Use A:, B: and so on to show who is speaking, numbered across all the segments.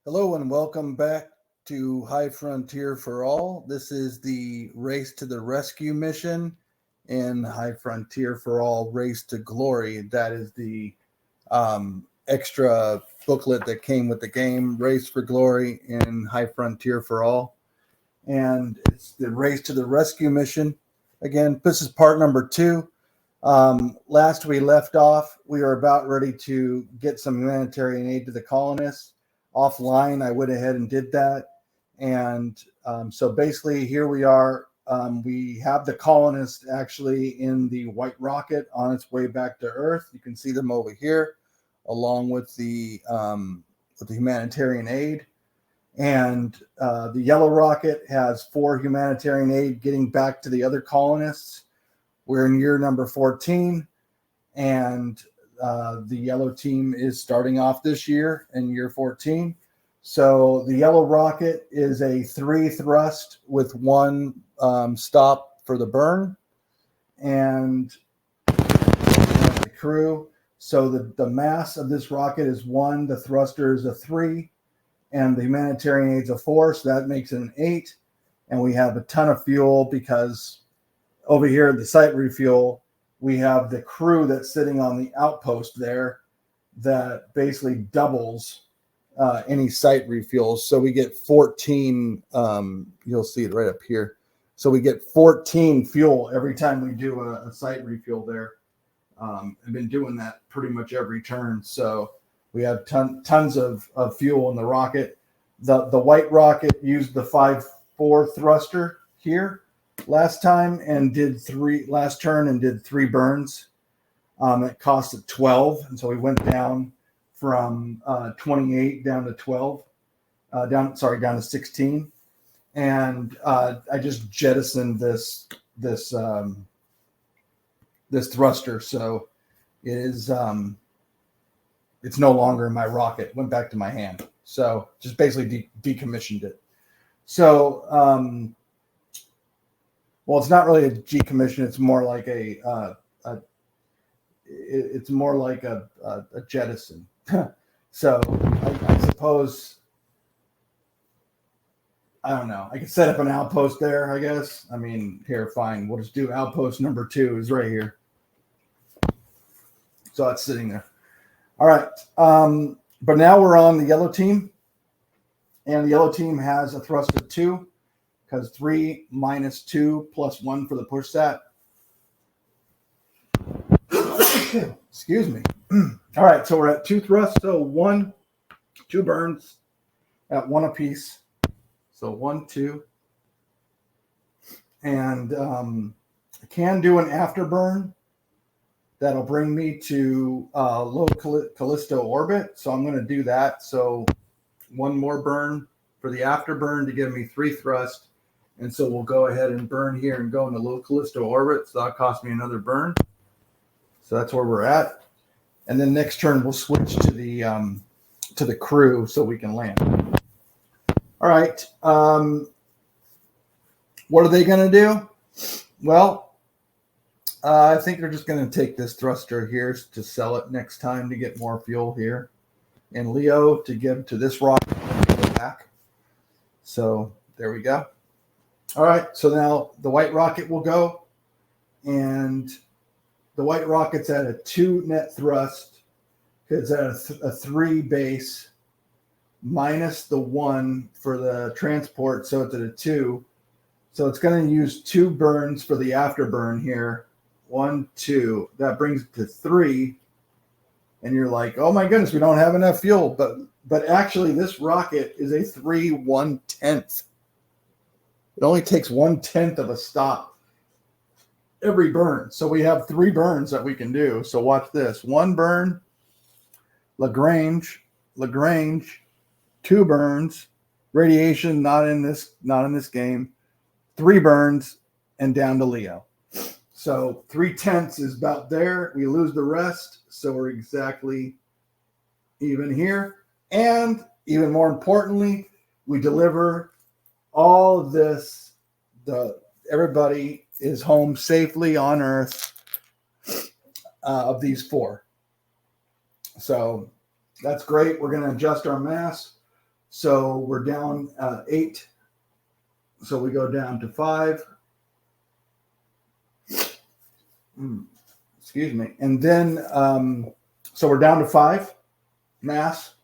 A: Hello and welcome back to High Frontier for All. This is the Race to the Rescue mission in High Frontier for All Race to Glory. That is the extra booklet that came with the game, Race for Glory in High Frontier for All. And it's the Race to the Rescue mission. Again, this is part number 2. Last we left off, we were about ready to get some humanitarian aid to the colonists. Offline, I went ahead and did that. And so basically here we are. We have the colonists actually in the white rocket on its way back to Earth. You can see them over here along with the humanitarian aid. And the yellow rocket has 4 humanitarian aid getting back to the other colonists. We're in year number 14, and the yellow team is starting off this year in year 14. So the yellow rocket is a 3 thrust with 1 stop for the burn, and the crew. So the mass of this rocket is 1, the thruster is a 3, and the humanitarian aid is a 4, so that makes it an 8. And we have a ton of fuel because over here at the site refuel, we have the crew that's sitting on the outpost there that basically doubles any site refuels. So we get 14, you'll see it right up here. So we get 14 fuel every time we do a site refuel there. I've been doing that pretty much every turn. So we have tons of fuel in the rocket. The white rocket used the 5-4 thruster here last time and did 3 last turn and did 3 burns. It cost it 12, and so we went down from 28 down to 12, down to 16, and I just jettisoned this thruster, so it is it's no longer in my rocket. It went back to my hand, so just basically decommissioned it. So well, it's not really a decommission. It's more like a jettison. So I suppose, I don't know. I could set up an outpost there, I guess. I mean, here, fine. We'll just do outpost number 2 is right here. So it's sitting there. All right. But now we're on the yellow team. And the yellow team has a thrust of 2. Because 3 minus 2 plus 1 for the push stat. Excuse me. All right, so we're at 2 thrusts. So 2 burns at 1 apiece. So 1, 2. And I can do an afterburn. That'll bring me to low Calisto orbit. So I'm going to do that. So 1 more burn for the afterburn to give me 3 thrust. And so we'll go ahead and burn here and go into low Calisto orbit. So that cost me another burn. So that's where we're at. And then next turn we'll switch to the crew so we can land. All right. What are they going to do? Well, I think they're just going to take this thruster here to sell it next time to get more fuel here. And Leo to give to this rocket back. So there we go. All right, so now the white rocket will go, and the white rocket's at a 2 net thrust because it's at a 3 base minus the 1 for the transport, so it's at a 2. So it's going to use 2 burns for the afterburn here. 1, 2. That brings it to 3, and you're like, oh my goodness, we don't have enough fuel. But actually, this rocket is a 3 1/10. It only takes 1/10 of a stop every burn. So we have 3 burns that we can do. So watch this. 1 burn, Lagrange, 2 burns, radiation not in this game, 3 burns, and down to Leo. So 3/10 is about there. We lose the rest. So we're exactly even here. And even more importantly, we deliver all of this, everybody is home safely on Earth of these 4. So that's great. We're going to adjust our mass. So we're down 8. So we go down to 5. Excuse me. And then, so we're down to 5 mass.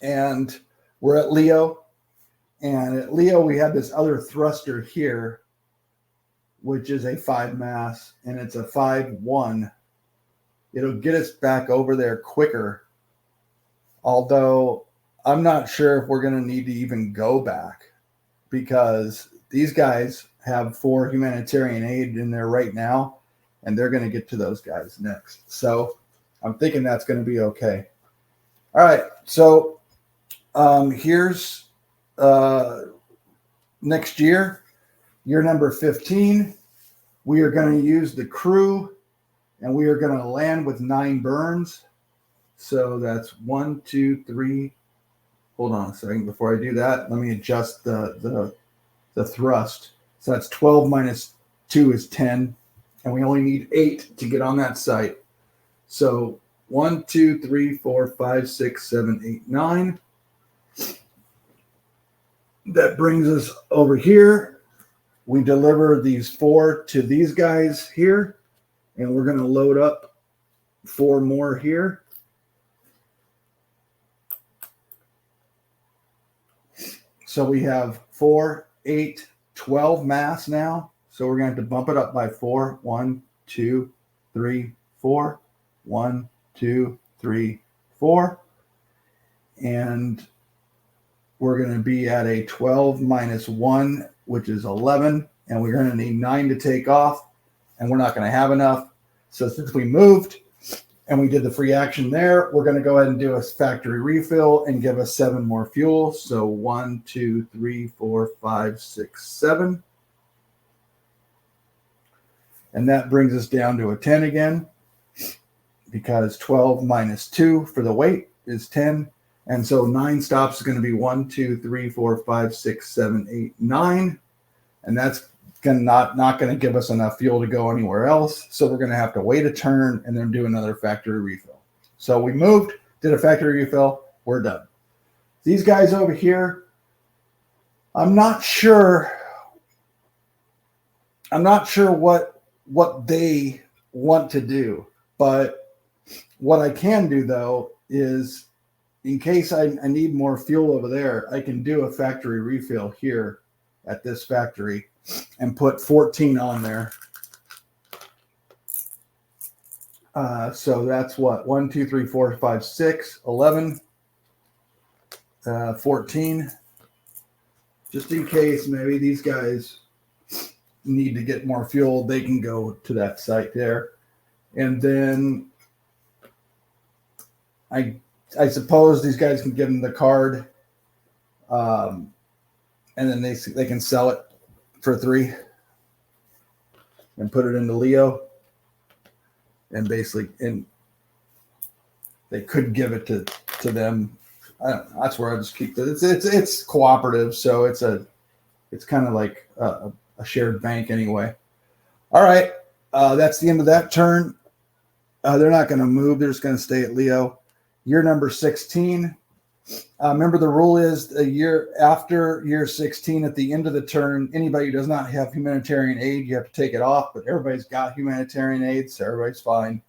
A: And we're at Leo. And at Leo, we have this other thruster here, which is a 5 mass. And it's a 5-1. It'll get us back over there quicker. Although I'm not sure if we're going to need to even go back, because these guys have 4 humanitarian aid in there right now, and they're going to get to those guys next. So I'm thinking that's going to be okay. All right. So here's next year number 15. We are going to use the crew, and we are going to land with 9 burns. So that's 1, 2, 3. Hold on a second. Before I do that, let me adjust the thrust. So that's 12 minus 2 is 10. And we only need 8 to get on that site. So 1, 2, 3, 4, 5, 6, 7, 8, 9. That brings us over here. We deliver these 4 to these guys here. And we're going to load up 4 more here. So we have 4, 8, 12 mass now. So we're going to have to bump it up by 4. 1, 2, 3, 4. 1, 2, 3, 4. And we're going to be at a 12 minus 1, which is 11. And we're going to need 9 to take off. And we're not going to have enough. So since we moved and we did the free action there, we're going to go ahead and do a factory refill and give us 7 more fuel. So 1, 2, 3, 4, 5, 6, 7. And that brings us down to a 10 again, because 12 minus 2 for the weight is 10. And so 9 stops is going to be 1, 2, 3, 4, 5, 6, 7, 8, 9. And that's not going to give us enough fuel to go anywhere else. So we're going to have to wait a turn and then do another factory refill. So we moved, did a factory refill, we're done. These guys over here, I'm not sure what they want to do. But what I can do, though, is in case I need more fuel over there, I can do a factory refill here at this factory and put 14 on there. So that's what? 1, 2, 3, 4, 5, 6, 11, 14. Just in case maybe these guys need to get more fuel, they can go to that site there. And then I suppose these guys can give them the card, and then they can sell it for 3 and put it into Leo, and basically, and they could give it to them. I don't know. That's where I just keep it. It's cooperative, so it's kind of like a shared bank anyway. All right, that's the end of that turn. They're not going to move. They're just going to stay at Leo. Year number 16. Remember, the rule is a year after year 16, at the end of the turn, anybody who does not have humanitarian aid, you have to take it off, but everybody's got humanitarian aid, so everybody's fine.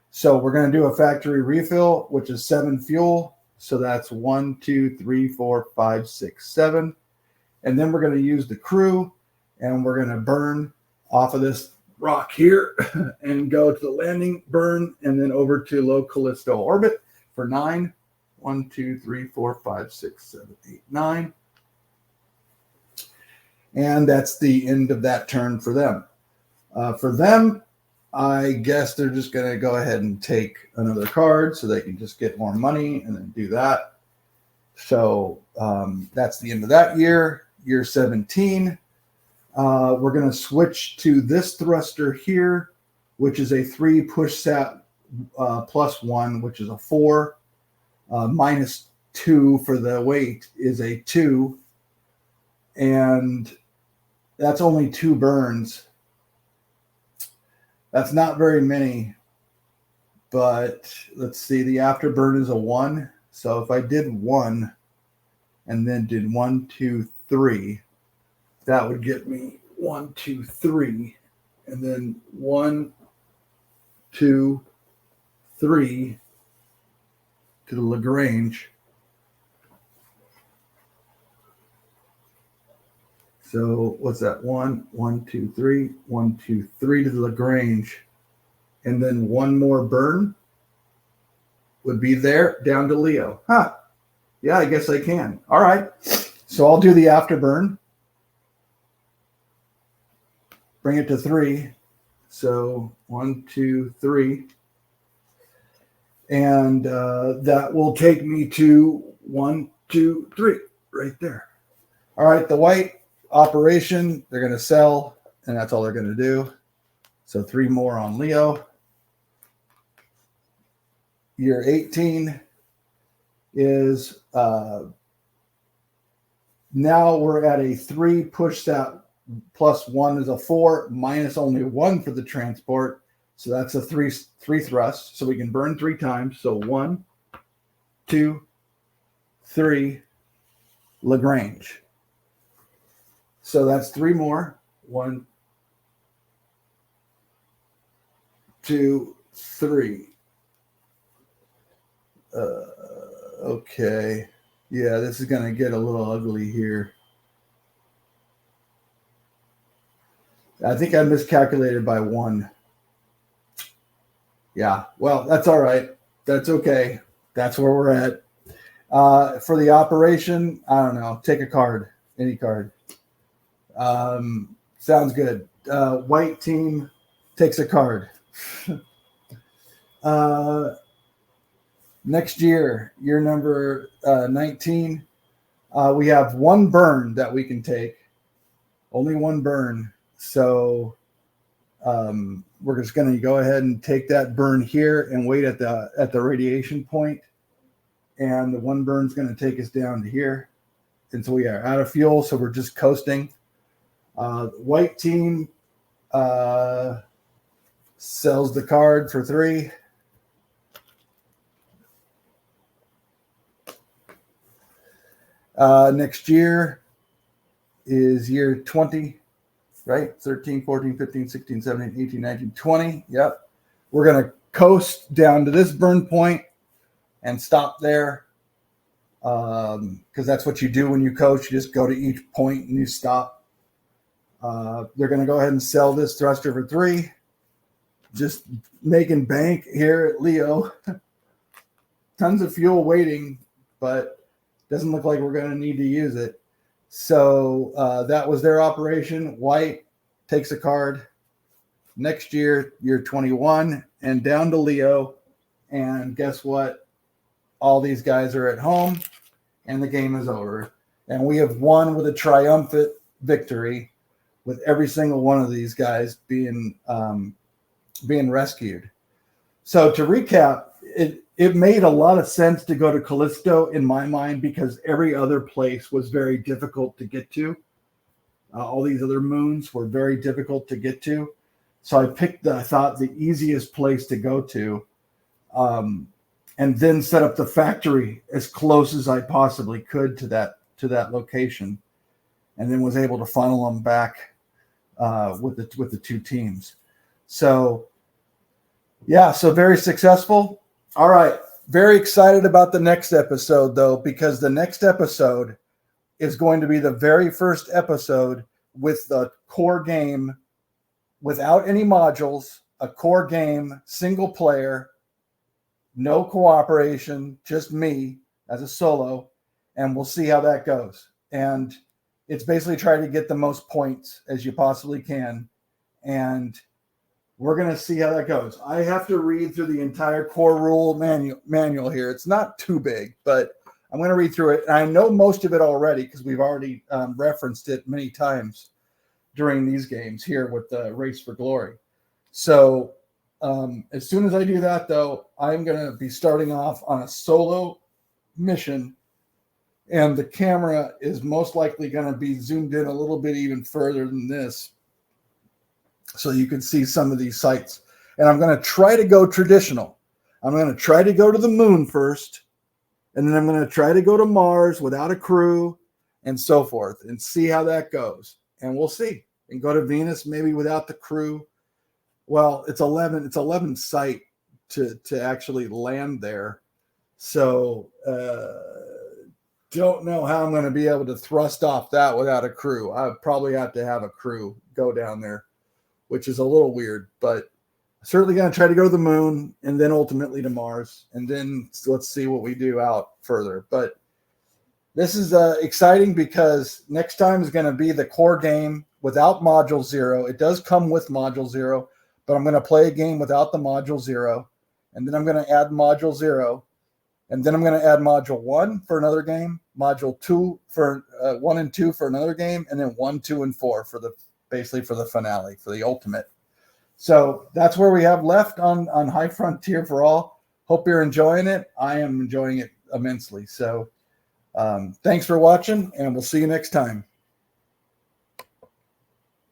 A: So we're going to do a factory refill, which is 7 fuel. So that's 1, 2, 3, 4, 5, 6, 7. And then we're going to use the crew, and we're going to burn off of this rock here and go to the landing, burn, and then over to low Calisto orbit for 9. 1, 2, 3, 4, 5, 6, 7, 8, 9. And that's the end of that turn for them. For them, I guess they're just going to go ahead and take another card so they can just get more money and then do that. So that's the end of that year. Year 17. We're going to switch to this thruster here, which is a 3 push sat plus 1, which is a 4. Minus 2 for the weight is a 2. And that's only 2 burns. That's not very many. But let's see, the afterburn is a 1. So if I did 1, and then did 1, 2, 3. That would get me 1, 2, 3, and then 1, 2, 3 to the Lagrange. So what's that? 1, 1, 2, 3, 1, 2, 3 to the Lagrange, and then one more burn would be there down to Leo. Huh. Yeah, I guess I can. All right. So I'll do the afterburn. Bring it to 3. So 1, 2, 3. And that will take me to 1, 2, 3 right there. All right. The white operation, they're going to sell, and that's all they're going to do. So 3 more on Leo. Year 18 is now we're at a 3, push that plus 1 is a 4, minus only 1 for the transport. So that's a 3 thrust. So we can burn 3 times. So 1, 2, 3, Lagrange. So that's 3 more. 1, 2, 3. Okay. Yeah, this is going to get a little ugly here. I think I miscalculated by 1. Yeah, well, that's all right. That's okay. That's where we're at. For the operation, I don't know. Take a card, any card. Sounds good. White team takes a card. Next year number 19, we have 1 burn that we can take. Only 1 burn. So we're just going to go ahead and take that burn here and wait at the radiation point. And the 1 burn is going to take us down to here. And so we are out of fuel, so we're just coasting. White team sells the card for 3. Next year is year 20, right? 13, 14, 15, 16, 17, 18, 19, 20. Yep. We're going to coast down to this burn point and stop there. Because that's what you do when you coast. You just go to each point and you stop. They're going to go ahead and sell this thruster for 3. Just making bank here at Leo. Tons of fuel waiting, but doesn't look like we're going to need to use it. So that was their operation. White takes a card. Next year, year 21, and down to Leo. And guess what? All these guys are at home, and the game is over. And we have won with a triumphant victory, with every single one of these guys being rescued. So to recap, it made a lot of sense to go to Calisto in my mind, because every other place was very difficult to get to. All these other moons were very difficult to get to. So I picked, I thought, the easiest place to go to, and then set up the factory as close as I possibly could to that location, and then was able to funnel them back with the 2 teams. So yeah, so very successful. All right. Very excited about the next episode, though, because the next episode is going to be the very first episode with the core game without any modules, a core game, single player, no cooperation, just me as a solo, and we'll see how that goes. And it's basically trying to get the most points as you possibly can. And we're going to see how that goes. I have to read through the entire core rule manual here. It's not too big, but I'm going to read through it. And I know most of it already because we've already referenced it many times during these games here with the Race for Glory. So as soon as I do that, though, I'm going to be starting off on a solo mission. And the camera is most likely going to be zoomed in a little bit even further than this, so you can see some of these sites. And I'm going to try to go traditional. I'm going to try to go to the moon first, and then I'm going to try to go to Mars without a crew and so forth and see how that goes. And we'll see. And go to Venus maybe without the crew. Well, it's 11 site to actually land there. So don't know how I'm going to be able to thrust off that without a crew. I probably have to have a crew go down there, which is a little weird, but certainly going to try to go to the moon and then ultimately to Mars. And then let's see what we do out further. But this is exciting because next time is going to be the core game without Module 0. It does come with Module 0, but I'm going to play a game without the Module 0. And then I'm going to add Module 0. And then I'm going to add Module 1 for another game, Module 2 for 1 and 2 for another game, and then 1, 2, and 4 for basically for the finale, for the ultimate. So that's where we have left on High Frontier for All. Hope you're enjoying it. I am enjoying it immensely. So thanks for watching, and we'll see you next time.